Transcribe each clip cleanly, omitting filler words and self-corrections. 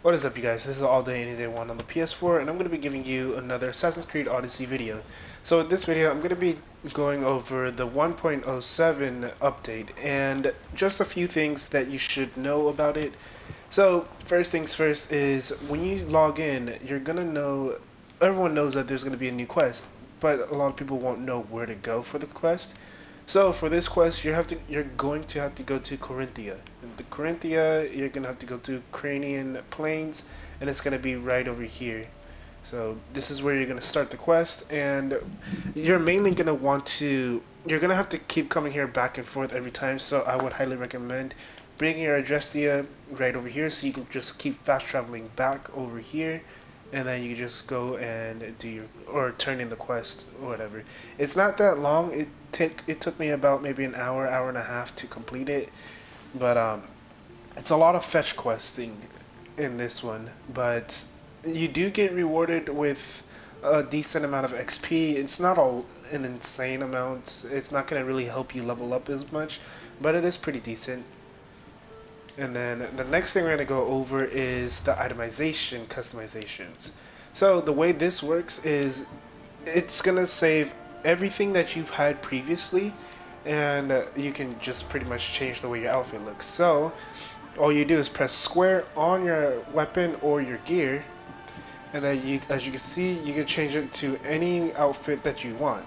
What is up, you guys? This is All Day Any Day 1 on the PS4, and I'm going to be giving you another Assassin's Creed Odyssey video. So in this video, I'm going to be going over the 1.07 update, and just a few things that you should know about it. So, first things first is, when you log in, you're going to know, everyone knows that there's going to be a new quest, but a lot of people won't know where to go for the quest. So for this quest, you're going to have to go to Corinthia. In the Corinthia, you're gonna have to go to Cranian Plains, and it's gonna be right over here. So this is where you're gonna start the quest, and you're mainly gonna want to. You're gonna have to keep coming here back and forth every time. So I would highly recommend bringing your Adrestia right over here, so you can just keep fast traveling back over here, and then you just go and do your or turn in the quest or whatever. It's not that long. It took me about maybe an hour and a half to complete it, but it's a lot of fetch questing in this one. But you do get rewarded with a decent amount of XP. It's not an insane amount. It's not gonna really help you level up as much, but it is pretty decent. And then the next thing we're going to go over is the itemization customizations. So the way this works is it's going to save everything that you've had previously, and you can just pretty much change the way your outfit looks. So all you do is press square on your weapon or your gear, and then as you can see, you can change it to any outfit that you want.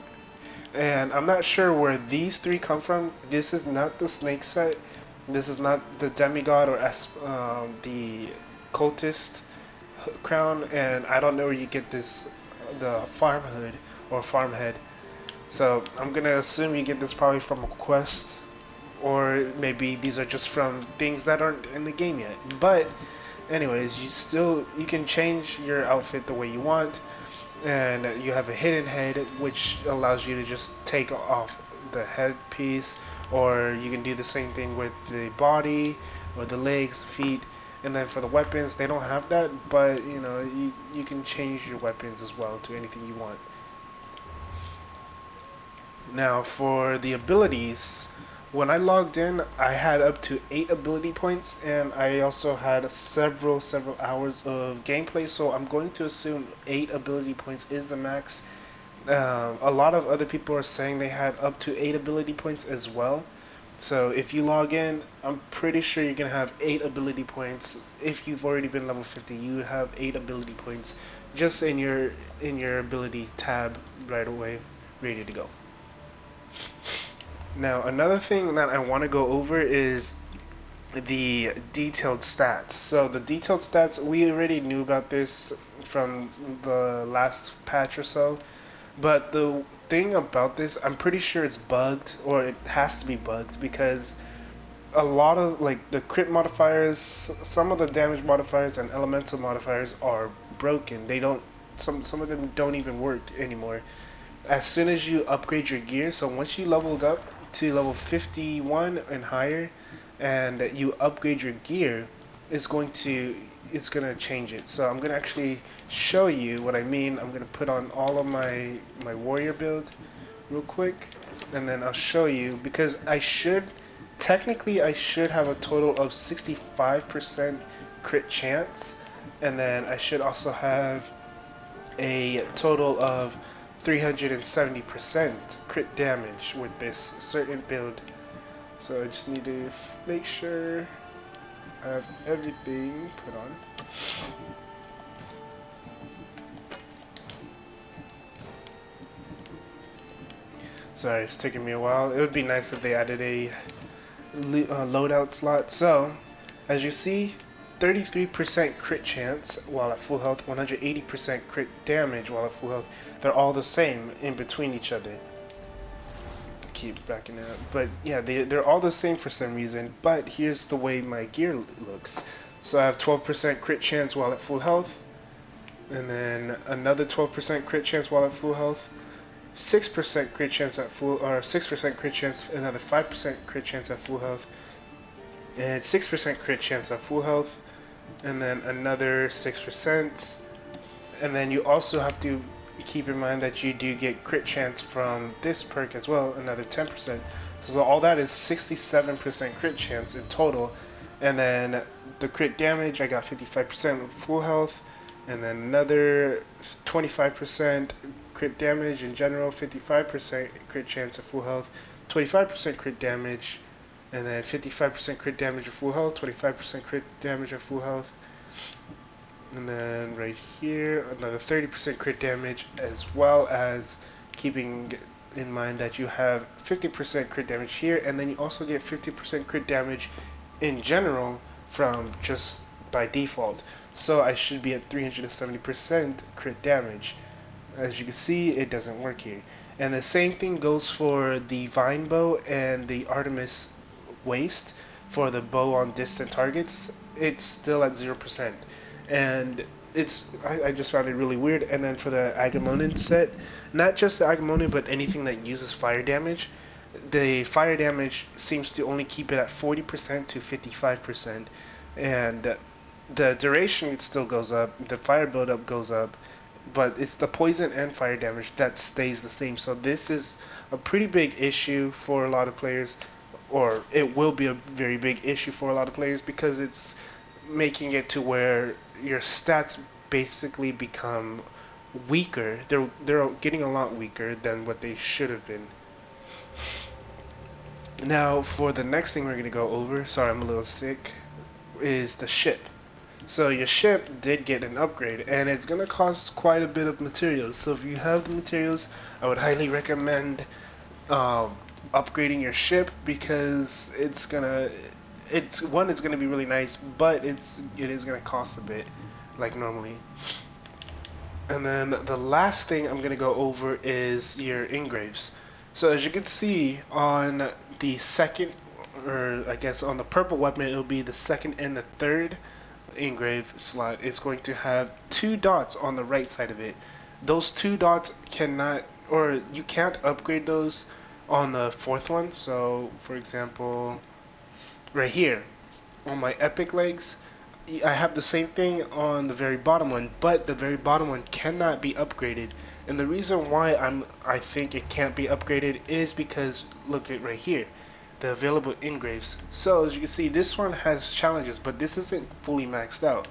And I'm not sure where these three come from. This is not the snake set. This is not the demigod or the cultist crown, and I don't know where you get this, the farm hood or farm head. So I'm gonna assume you get this probably from a quest, or maybe these are just from things that aren't in the game yet. But anyways, you can change your outfit the way you want, and you have a hidden head, which allows you to just take off the headpiece, or you can do the same thing with the body or the legs, feet. And then for the weapons, they don't have that, but you know, you can change your weapons as well to anything you want. Now for the abilities, when I logged in, I had up to 8 ability points, and I also had several hours of gameplay, so I'm going to assume 8 ability points is the max. A lot of other people are saying they had up to 8 ability points as well. So if you log in, I'm pretty sure you're gonna have 8 ability points. If you've already been level 50, you have 8 ability points just in your ability tab right away, ready to go. Now another thing that I want to go over is the detailed stats. So the detailed stats, we already knew about this from the last patch or so. But the thing about this, I'm pretty sure it's bugged, or it has to be bugged, because a lot of like the crit modifiers, some of the damage modifiers and elemental modifiers are broken. They don't, some of them don't even work anymore. As soon as you upgrade your gear, so once you leveled up to level 51 and higher, and you upgrade your gear, it's gonna change it. So I'm gonna actually show you what I mean. I'm gonna put on all of my warrior build real quick, and then I'll show you, because technically I should have a total of 65% crit chance, and then I should also have a total of 370% crit damage with this certain build. So I just need to make sure I have everything put on. Sorry, it's taking me a while. It would be nice if they added a loadout slot. So, as you see, 33% crit chance while at full health, 180% crit damage while at full health. They're all the same in between each other. Keep backing it up, but yeah, they're all the same for some reason. But here's the way my gear looks. So I have 12% crit chance while at full health, and then another 12% crit chance while at full health, 6% crit chance at full, or 6% crit chance, another 5% crit chance at full health, and 6% crit chance at full health, and then another 6%. And then you also have to keep in mind that you do get crit chance from this perk as well, another 10%. So all that is 67% crit chance in total, And then the crit damage, I got 55% full health, and then another 25% crit damage in general, 55% crit chance of full health, 25% crit damage, and then 55% crit damage of full health, 25% crit damage of full health, and then right here another 30% crit damage, as well as keeping in mind that you have 50% crit damage here, and then you also get 50% crit damage in general from just by default. So I should be at 370% crit damage. As you can see, it doesn't work here. And the same thing goes for the Vine Bow and the Artemis Waist. For the bow on distant targets, it's still at 0%. And I just found it really weird. And then for the Agamemnon set, not just the Agamemnon, but anything that uses fire damage, the fire damage seems to only keep it at 40% to 55%, and the duration still goes up, the fire buildup goes up, but it's the poison and fire damage that stays the same. So this is a pretty big issue for a lot of players, or it will be a very big issue for a lot of players, because it's making it to where your stats basically become weaker. They're getting a lot weaker than what they should have been. Now, for the next thing we're going to go over, sorry I'm a little sick, is the ship. So your ship did get an upgrade, and it's going to cost quite a bit of materials. So if you have the materials, I would highly recommend upgrading your ship, because it's gonna be really nice, but it is going to cost a bit, like normally. And then the last thing I'm going to go over is your engraves. So as you can see on the second, or I guess on the purple weapon, it'll be the second and the third engrave slot. It's going to have 2 dots on the right side of it. Those 2 dots cannot, or you can't upgrade those on the 4th one. So for example, right here on my epic legs, I have the same thing on the very bottom one, but the very bottom one cannot be upgraded. And the reason why I think it can't be upgraded is because look at right here, the available engraves. So as you can see, this one has challenges, but this isn't fully maxed out.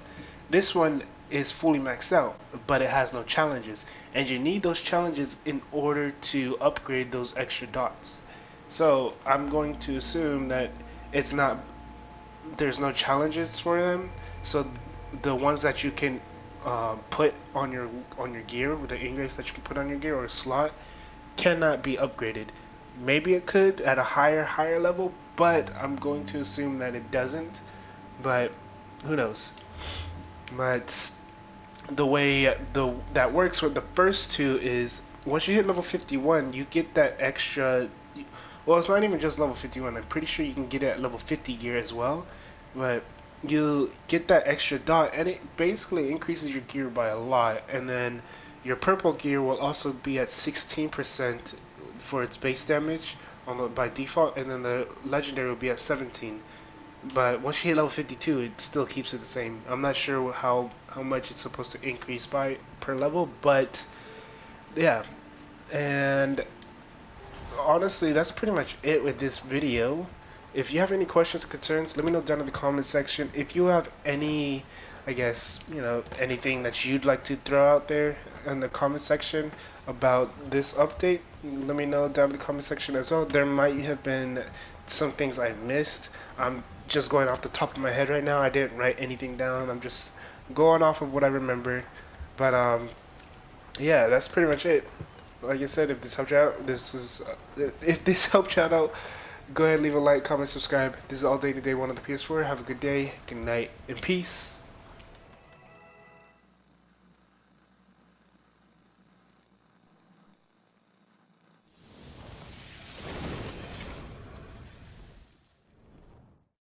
This one is fully maxed out, but it has no challenges, and you need those challenges in order to upgrade those extra dots. So I'm going to assume that there's no challenges for them. So the ones that you can put on your gear, with the engraves that you can put on your gear or slot, cannot be upgraded. Maybe it could at a higher level, but I'm going to assume that it doesn't. But who knows? But the way that works with the first 2 is once you hit level 51, you get that extra. Well, it's not even just level 51. I'm pretty sure you can get it at level 50 gear as well. But you get that extra dot, and it basically increases your gear by a lot. And then your purple gear will also be at 16% for its base damage by default, and then the legendary will be at 17. But once you hit level 52, it still keeps it the same. I'm not sure how much it's supposed to increase by per level, but yeah. And honestly, that's pretty much it with this video. If you have any questions or concerns, let me know down in the comment section. If you have any, I guess, anything that you'd like to throw out there in the comment section about this update, let me know down in the comment section as well. There might have been some things I missed. I'm just going off the top of my head right now. I didn't write anything down. I'm just going off of what I remember. But yeah, that's pretty much it. Like I said, if this helped you out, go ahead, leave a like, comment, subscribe. This is All Day Today 1 on the PS4. Have a good day, good night, and peace.